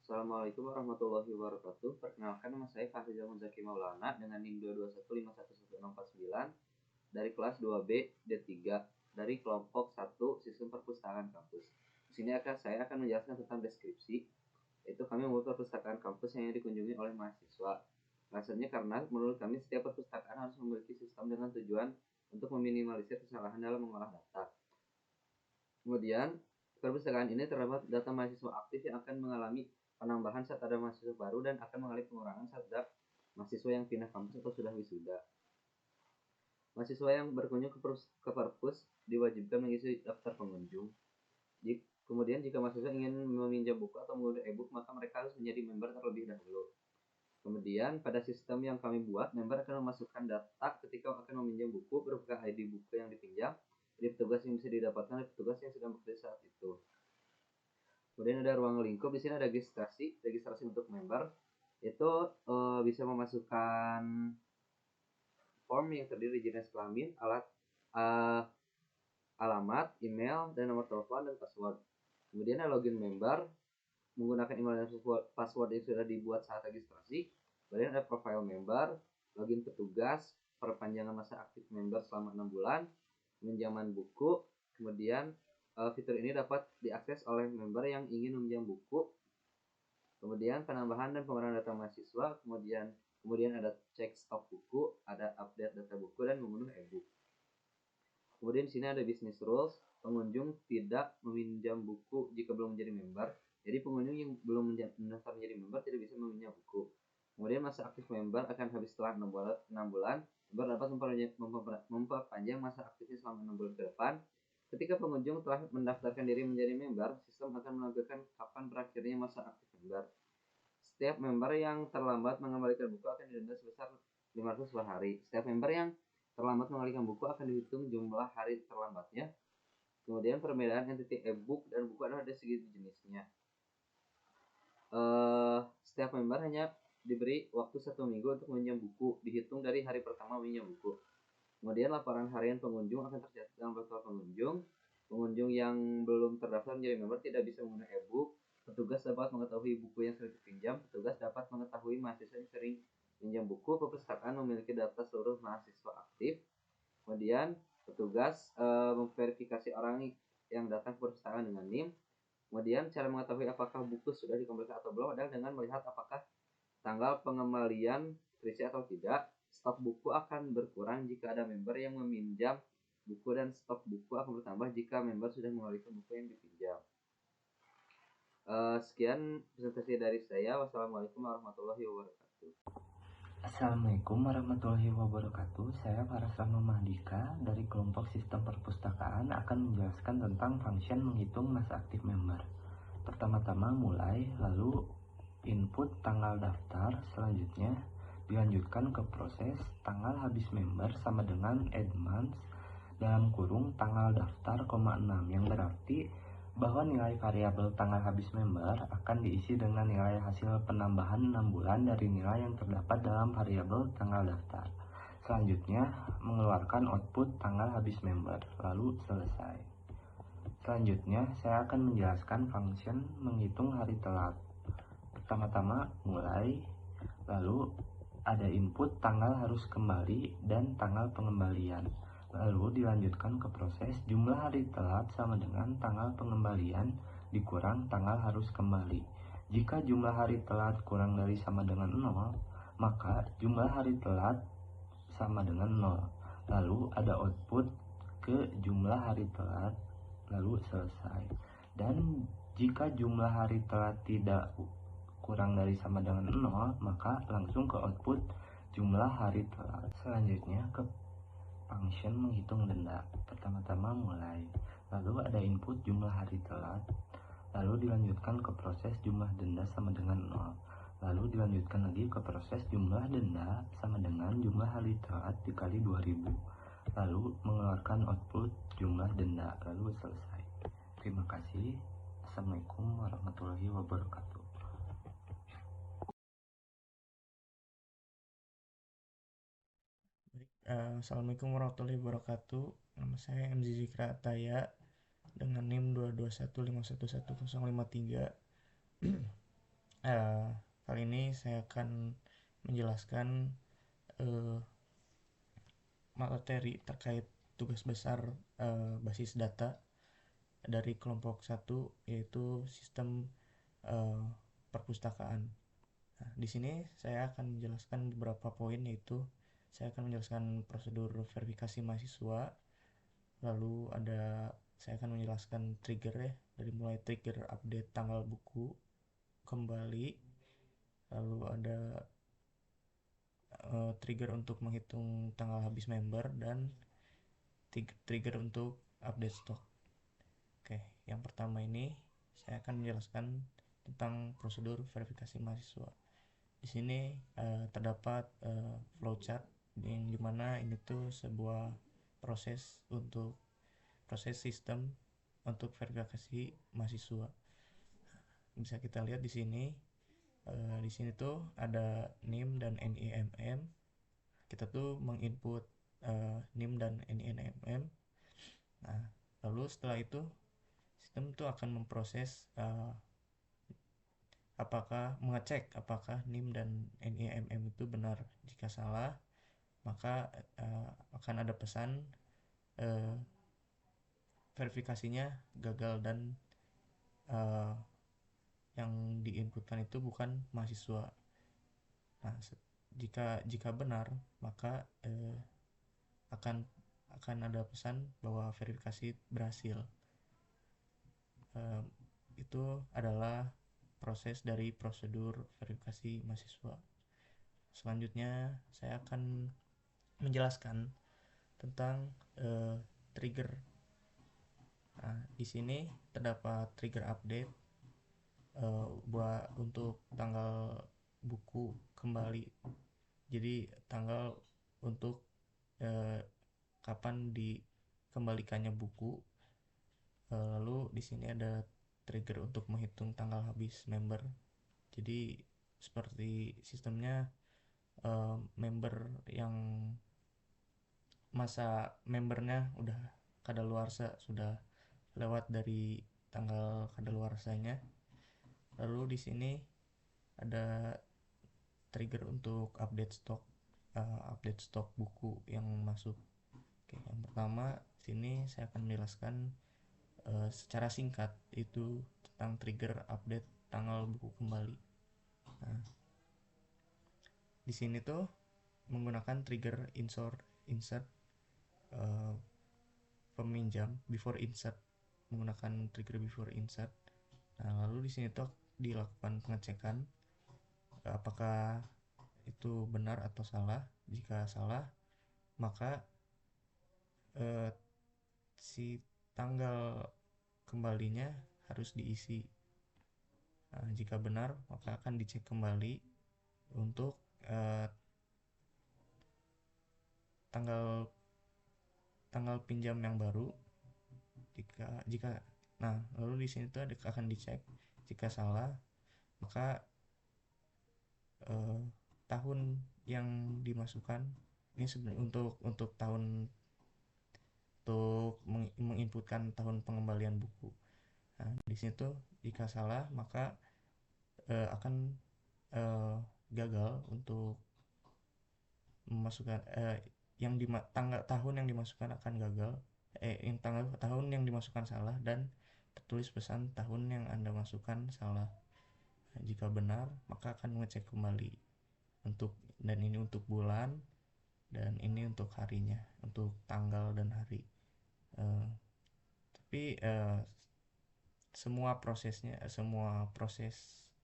Assalamualaikum warahmatullahi wabarakatuh. Perkenalkan, nama saya Fahrizal Muzaki Maulana dengan NIM 221511649 dari kelas 2B D3 dari kelompok 1 Sistem Perpustakaan Kampus. Di sini saya akan menjelaskan tentang deskripsi, yaitu kami membuat perpustakaan kampus yang dikunjungi oleh mahasiswa. Alasannya karena menurut kami setiap perpustakaan harus memiliki sistem dengan tujuan untuk meminimalisir kesalahan dalam mengolah data. Kemudian, perpustakaan ini terdapat data mahasiswa aktif yang akan mengalami penambahan saat ada mahasiswa baru dan akan mengalami pengurangan saat ada mahasiswa yang pindah kampus atau sudah wisuda. Mahasiswa yang berkunjung ke perpus diwajibkan mengisi daftar pengunjung. Kemudian jika mahasiswa ingin meminjam buku atau mengunduh e-book, maka mereka harus menjadi member terlebih dahulu. Kemudian pada sistem yang kami buat, member akan memasukkan data ketika akan meminjam buku berupa ID buku yang dipinjam dari petugas yang bisa didapatkan oleh petugas yang sedang bekerja saat itu. Kemudian ada ruang lingkup, di sini ada registrasi untuk member. Itu bisa memasukkan form yang terdiri dari jenis kelamin, alamat, email, dan nomor telepon dan password. Kemudian ada login member menggunakan email dan password yang sudah dibuat saat registrasi. Kemudian ada profile member, login petugas, perpanjangan masa aktif member selama 6 bulan, pinjaman buku. Kemudian fitur ini dapat diakses oleh member yang ingin meminjam buku. Kemudian penambahan dan pengurangan data mahasiswa. Kemudian ada cek stok buku, ada update data buku, dan mengunduh e-book. Kemudian di sini ada business rules. Pengunjung tidak meminjam buku jika belum menjadi member. Jadi pengunjung yang belum mendaftar menjadi member tidak bisa meminjam buku. Kemudian masa aktif member akan habis setelah 6 bulan. Member dapat memperpanjang masa aktifnya selama 6 bulan ke depan. Ketika pengunjung telah mendaftarkan diri menjadi member, sistem akan menampilkan kapan berakhirnya masa aktif member. Setiap member yang terlambat mengembalikan buku akan didenda sebesar 500 per hari. Setiap member yang terlambat mengembalikan buku akan dihitung jumlah hari terlambatnya. Kemudian perbedaan entity e-book dan buku adalah dari segi jenisnya. Setiap member hanya diberi waktu 1 minggu untuk meminjam buku, dihitung dari hari pertama meminjam buku. Kemudian laporan harian pengunjung akan tercatat dalam daftar pengunjung. Pengunjung yang belum terdaftar menjadi member tidak bisa menggunakan e-book. Petugas dapat mengetahui buku yang sering dipinjam. Petugas dapat mengetahui mahasiswa yang sering pinjam buku. Perpustakaan memiliki data seluruh mahasiswa aktif. Kemudian petugas memverifikasi orang yang datang ke perpustakaan dengan NIM. Kemudian cara mengetahui apakah buku sudah dikembalikan atau belum adalah dengan melihat apakah tanggal pengembalian terisi atau tidak. Stok buku akan berkurang jika ada member yang meminjam buku dan stok buku akan bertambah jika member sudah mengembalikan buku yang dipinjam. Sekian presentasi dari saya. Wassalamualaikum warahmatullahi wabarakatuh. Assalamualaikum warahmatullahi wabarakatuh. Saya Farasrama Mahdika dari kelompok sistem perpustakaan akan menjelaskan tentang function menghitung masa aktif member. Pertama-tama mulai, lalu input tanggal daftar, selanjutnya dilanjutkan ke proses tanggal habis member sama dengan add months dalam kurung tanggal daftar, 6, yang berarti bahwa nilai variabel tanggal habis member akan diisi dengan nilai hasil penambahan 6 bulan dari nilai yang terdapat dalam variabel tanggal daftar. Selanjutnya, mengeluarkan output tanggal habis member, lalu selesai. Selanjutnya, saya akan menjelaskan function menghitung hari telat. Pertama-tama mulai, lalu ada input tanggal harus kembali dan tanggal pengembalian. Lalu dilanjutkan ke proses jumlah hari telat sama dengan tanggal pengembalian dikurang tanggal harus kembali. Jika jumlah hari telat kurang dari sama dengan 0, maka jumlah hari telat sama dengan 0. Lalu ada output ke jumlah hari telat, lalu selesai. Dan jika jumlah hari telat tidak kurang dari sama dengan 0, maka langsung ke output jumlah hari telat. Selanjutnya ke function menghitung denda. Pertama-tama mulai, lalu ada input jumlah hari telat, lalu dilanjutkan ke proses jumlah denda sama dengan 0, lalu dilanjutkan lagi ke proses jumlah denda sama dengan jumlah hari telat dikali 2000, lalu mengeluarkan output jumlah denda, lalu selesai. Terima kasih. Assalamualaikum warahmatullahi wabarakatuh. Assalamualaikum warahmatullahi wabarakatuh. Nama saya MZ Zikra Ataya dengan NIM 221511053. Eh, Kali ini saya akan menjelaskan eh, materi terkait tugas besar basis data dari kelompok satu, yaitu sistem eh, perpustakaan. Nah, di sini saya akan menjelaskan beberapa poin, yaitu saya akan menjelaskan prosedur verifikasi mahasiswa, lalu saya akan menjelaskan trigger ya, dari mulai trigger update tanggal buku kembali, lalu ada trigger untuk menghitung tanggal habis member, dan trigger untuk update stok. Oke, yang pertama ini saya akan menjelaskan tentang prosedur verifikasi mahasiswa. Di sini terdapat flowchart yang dimana ini tuh sebuah proses sistem untuk verifikasi mahasiswa. Bisa kita lihat di sini. Di sini tuh ada NIM dan NIMM. Kita tuh menginput NIM dan NIMM. Nah, lalu setelah itu sistem tuh akan memproses mengecek apakah NIM dan NIMM itu benar. Jika salah, maka akan ada pesan verifikasinya gagal dan uh, yang diinputkan itu bukan mahasiswa. Nah, jika benar, maka akan ada pesan bahwa verifikasi berhasil. Itu adalah proses dari prosedur verifikasi mahasiswa. Selanjutnya saya akan menjelaskan tentang trigger. Nah, di sini terdapat trigger update buat untuk tanggal buku kembali. Jadi tanggal untuk kapan dikembalikannya buku. Lalu di sini ada trigger untuk menghitung tanggal habis member. Jadi seperti sistemnya member yang masa membernya udah kadaluarsa, sudah lewat dari tanggal kadaluarsanya. Lalu di sini ada trigger untuk update stok buku yang masuk. Oke, yang pertama sini saya akan menjelaskan secara singkat itu tentang trigger update tanggal buku kembali. Nah, di sini tuh menggunakan trigger insert peminjam before insert, menggunakan trigger before insert. Nah, lalu di sini tuh dilakukan pengecekan apakah itu benar atau salah. Jika salah, maka si tanggal kembalinya harus diisi. Nah, jika benar, maka akan dicek kembali untuk tanggal pinjam yang baru. Jika nah, lalu di sini tuh akan dicek. Jika salah, maka tahun yang dimasukkan ini sebenarnya untuk tahun, untuk menginputkan tahun pengembalian buku. Nah, di sini tuh jika salah, maka akan gagal untuk memasukkan yang tahun yang dimasukkan akan gagal. Yang tahun yang dimasukkan salah, dan tertulis pesan tahun yang Anda masukkan salah. Nah, jika benar, maka akan mengecek kembali dan ini untuk bulan, dan ini untuk harinya, untuk tanggal dan hari. Tapi semua proses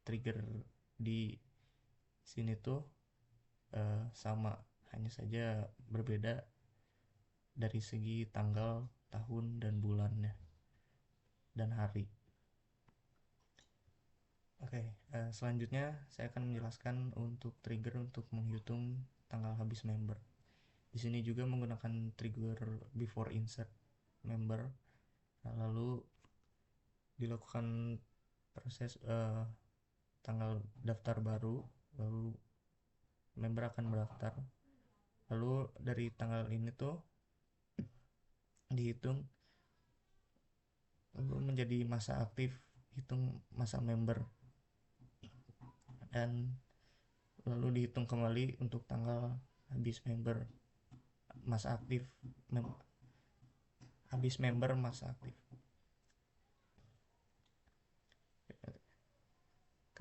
trigger di sini tuh sama, hanya saja berbeda dari segi tanggal, tahun, dan bulannya, dan hari. Oke, selanjutnya saya akan menjelaskan untuk trigger untuk menghitung tanggal habis member. Di sini juga menggunakan trigger before insert member. Nah, lalu dilakukan proses tanggal daftar baru, lalu member akan mendaftar. Lalu dari tanggal ini tuh dihitung lalu menjadi masa aktif, hitung masa member. dan lalu dihitung kembali untuk tanggal habis member masa aktif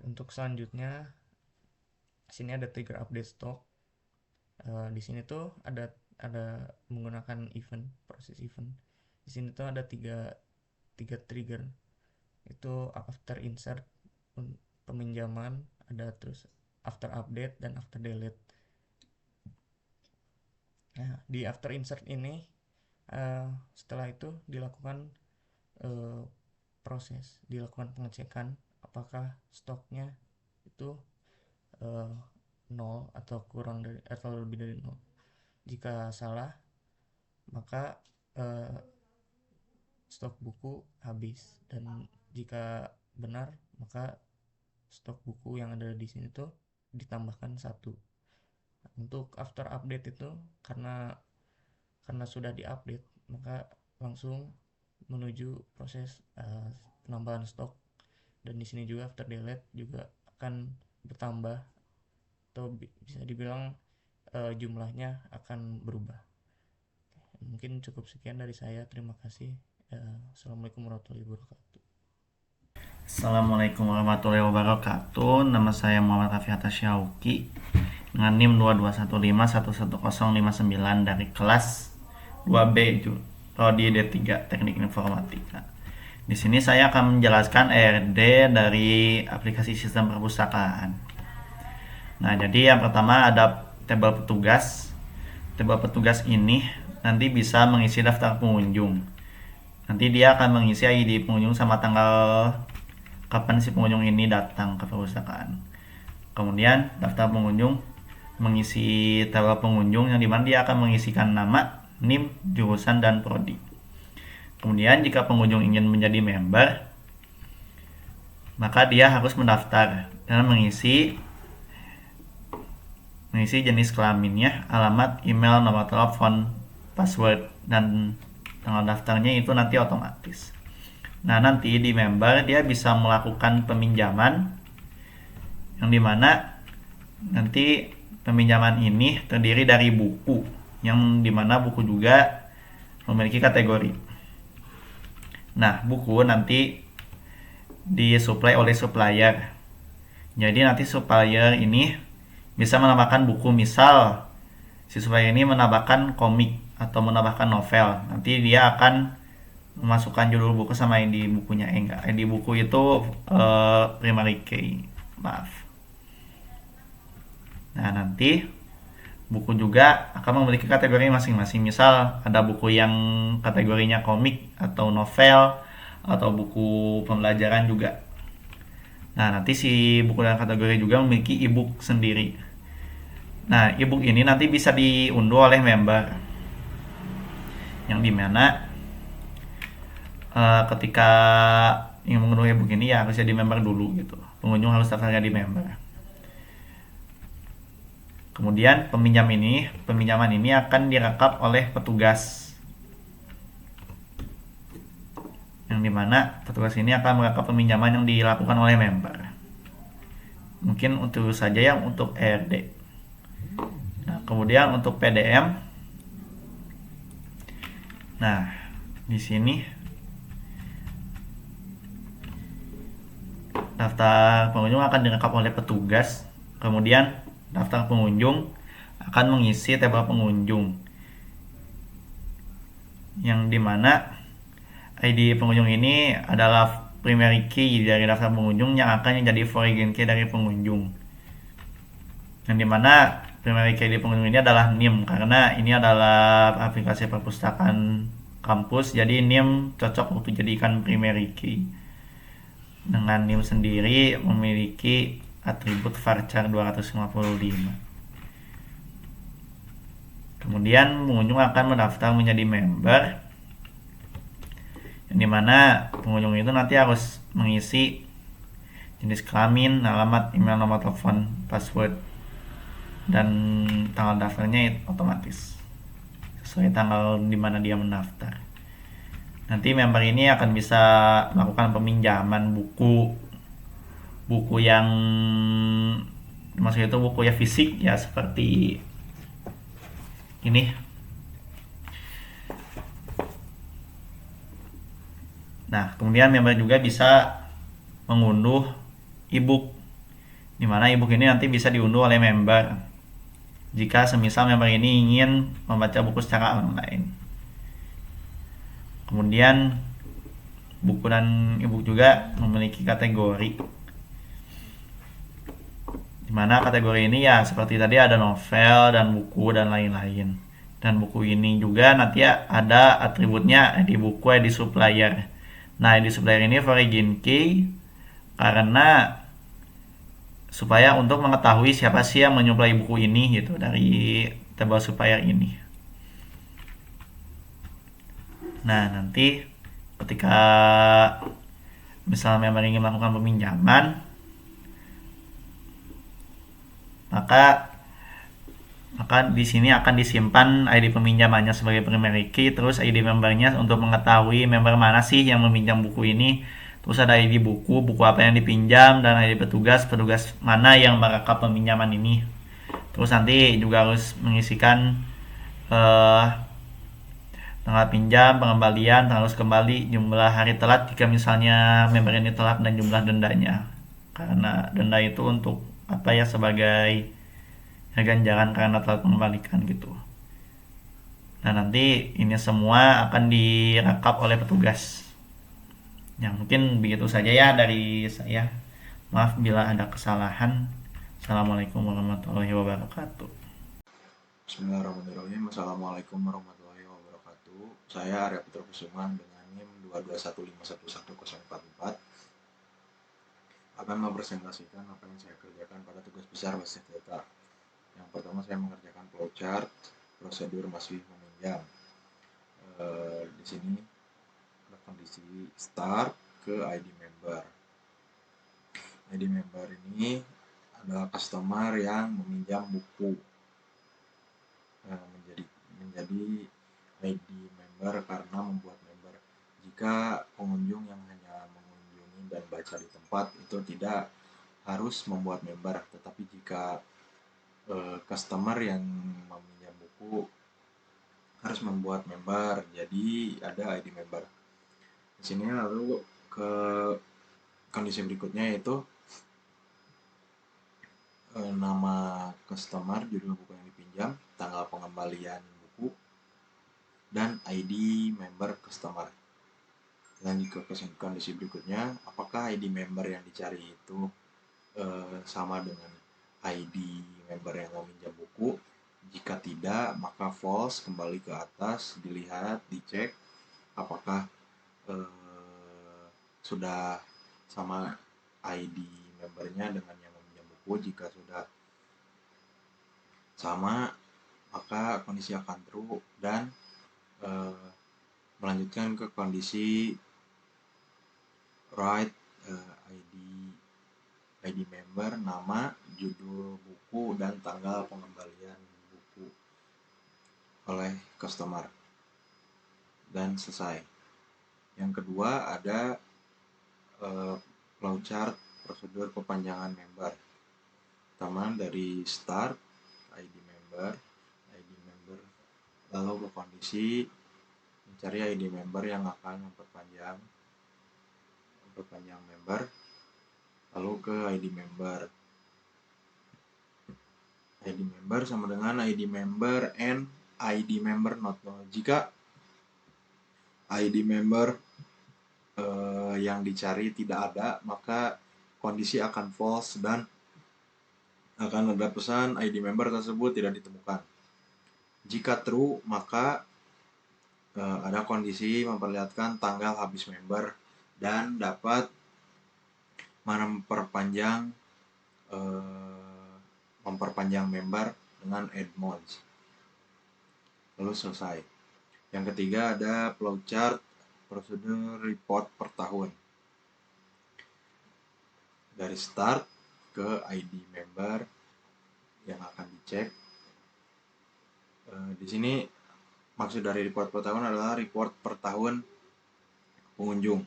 Untuk selanjutnya sini ada trigger update stock. Di sini tuh ada menggunakan proses event. Di sini tuh ada tiga trigger, itu after insert, peminjaman, ada terus after update dan after delete. Nah, di after insert ini setelah itu dilakukan dilakukan pengecekan apakah stoknya itu 0 atau kurang dari atau lebih dari 0. Jika salah, maka stok buku habis, dan jika benar maka stok buku yang ada di sini tuh ditambahkan 1. Untuk after update itu karena sudah diupdate, maka langsung menuju proses penambahan stok, dan di sini juga after delete juga akan bertambah, atau bisa dibilang jumlahnya akan berubah. Mungkin cukup sekian dari saya, terima kasih. Assalamualaikum warahmatullahi wabarakatuh. Assalamualaikum warahmatullahi wabarakatuh. Nama saya Muhammad Rafi Hatta Syauki dengan NIM 221511059 dari kelas 2B Prodi D3 Teknik Informatika. Di sini saya akan menjelaskan ERD dari aplikasi sistem perpustakaan. Nah, jadi yang pertama ada tabel petugas. Tabel petugas ini nanti bisa mengisi daftar pengunjung. Nanti dia akan mengisi ID pengunjung sama tanggal kapan si pengunjung ini datang ke perpustakaan. Kemudian daftar pengunjung mengisi tabel pengunjung, yang dimana dia akan mengisikan nama, NIM, jurusan, dan prodi. Kemudian jika pengunjung ingin menjadi member, maka dia harus mendaftar dan mengisi jenis kelaminnya, alamat, email, nomor telepon, password, dan tanggal daftarnya itu nanti otomatis. Nah, nanti di member dia bisa melakukan peminjaman, yang dimana nanti peminjaman ini terdiri dari buku, yang dimana buku juga memiliki kategori. Nah, buku nanti disuplai oleh supplier. Jadi nanti supplier ini bisa menambahkan buku, misal si supplier ini menambahkan komik atau menambahkan novel. Nanti dia akan memasukkan judul buku sama ID bukunya. ID buku itu primary key. Maaf. Nah, nanti buku juga akan memiliki kategori masing-masing. Misal ada buku yang kategorinya komik atau novel atau buku pembelajaran juga. Nah, nanti si buku dan kategori juga memiliki e-book sendiri. Nah, e-book ini nanti bisa diunduh oleh member, yang dimana ketika ingin mengunduh e-book ini ya harus jadi member dulu gitu. Pengunjung harus daftarnya di member. Kemudian peminjaman ini akan direkap oleh petugas, yang dimana petugas ini akan merekap peminjaman yang dilakukan oleh member. Mungkin untuk saja yang untuk ERD. Nah, kemudian untuk PDM, nah di sini daftar pengunjung akan direkap oleh petugas. Kemudian daftar pengunjung akan mengisi tabel pengunjung, yang dimana ID pengunjung ini adalah primary key dari daftar pengunjung yang akan menjadi foreign key dari pengunjung, yang dimana primary key dari pengunjung ini adalah NIM, karena ini adalah aplikasi perpustakaan kampus, jadi NIM cocok untuk dijadikan primary key. Dengan NIM sendiri memiliki atribut varchar 255. Kemudian pengunjung akan mendaftar menjadi member, yang dimana pengunjung itu nanti harus mengisi jenis kelamin, alamat, email, nomor telepon, password, dan tanggal daftarnya otomatis sesuai tanggal dimana dia mendaftar. Nanti member ini akan bisa melakukan peminjaman buku yang Maksudnya itu buku ya fisik ya seperti ini. Nah, kemudian member juga bisa mengunduh ebook, dimana ebook ini nanti bisa diunduh oleh member jika semisal member ini ingin membaca buku secara online. Kemudian buku dan ebook juga memiliki kategori, dimana kategori ini ya seperti tadi ada novel dan buku dan lain-lain. Dan buku ini juga nanti ada atributnya ID buku, ID supplier. Nah, ID supplier ini origin key karena supaya untuk mengetahui siapa sih yang menyuplai buku ini gitu dari table supplier ini. Nah, nanti ketika misalnya member ingin melakukan peminjaman, maka di sini akan disimpan ID peminjamannya sebagai primary key, terus ID membernya untuk mengetahui member mana sih yang meminjam buku ini, terus ada ID buku apa yang dipinjam, dan ID petugas mana yang merekap peminjaman ini. Terus nanti juga harus mengisikan tanggal pinjam, pengembalian, tanggal kembali, jumlah hari telat jika misalnya member ini telat, dan jumlah dendanya. Karena denda itu untuk sebagai ganjaran karena telah mengembalikan gitu. Nah, nanti ini semua akan direkap oleh petugas. Yang mungkin begitu saja ya dari saya. Maaf bila ada kesalahan. Assalamualaikum warahmatullahi wabarakatuh. Bismillahirrahmanirrahim. Assalamualaikum warahmatullahi wabarakatuh. Saya Arya Putra Kusuma dengan NIM 221511044 akan mempresentasikan apa yang saya kerjakan pada tugas besar basis data. Yang pertama, saya mengerjakan flowchart prosedur masih meminjam. Di sini ada kondisi start ke ID member. ID member ini adalah customer yang meminjam buku. Menjadi ID member karena membuat member. Jika pengunjung yang hanya mengunjungi dan baca di tempat itu tidak harus membuat member, tetapi jika customer yang meminjam buku harus membuat member, jadi ada ID member. Di sini lalu ke kondisi berikutnya yaitu nama customer, judul buku yang dipinjam, tanggal pengembalian buku, dan ID member customer. Lanjut ke kondisi berikutnya, apakah ID member yang dicari itu sama dengan ID member yang meminjam buku. Jika tidak, maka false, kembali ke atas, dilihat, dicek apakah sudah sama ID membernya dengan yang meminjam buku. Jika sudah sama, maka kondisi akan true, dan melanjutkan ke kondisi write ID member, nama, judul buku, dan tanggal pengembalian buku oleh customer, dan selesai. Yang kedua ada flowchart prosedur perpanjangan member. Pertama dari start ID member, lalu ke kondisi mencari ID member yang akan memperpanjang member, lalu ke ID member. ID member sama dengan ID member and ID member not null. Jika ID member yang dicari tidak ada, maka kondisi akan false dan akan ada pesan ID member tersebut tidak ditemukan. Jika true, maka ada kondisi memperlihatkan tanggal habis member dan dapat memperpanjang member dengan add mods. Lalu selesai. Yang ketiga ada flowchart prosedur report per tahun. Dari start ke ID member yang akan dicek. Di sini maksud dari report per tahun adalah report per tahun pengunjung.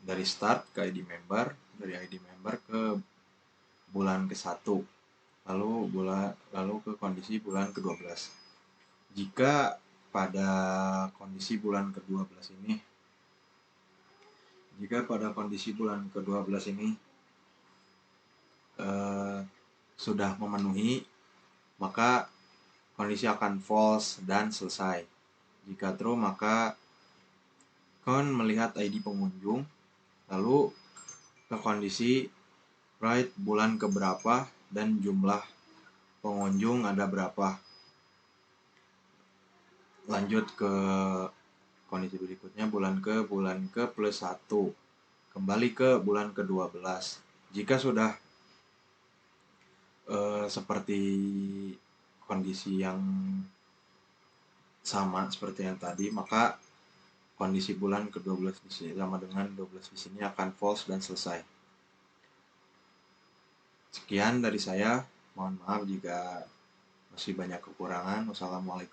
Dari start ke ID member, dari ID member ke bulan ke-1, lalu ke kondisi bulan ke-12. Jika pada kondisi bulan ke-12 ini sudah memenuhi, maka kondisi akan false dan selesai. Jika true, maka kon melihat ID pengunjung, lalu ke kondisi write bulan keberapa dan jumlah pengunjung ada berapa. Lanjut ke kondisi berikutnya, bulan ke plus 1, kembali ke bulan ke-12. Jika sudah seperti kondisi yang sama seperti yang tadi, maka kondisi bulan ke-12 di sini sama dengan 12 di sini akan false dan selesai. Sekian dari saya. Mohon maaf jika masih banyak kekurangan. Wassalamualaikum.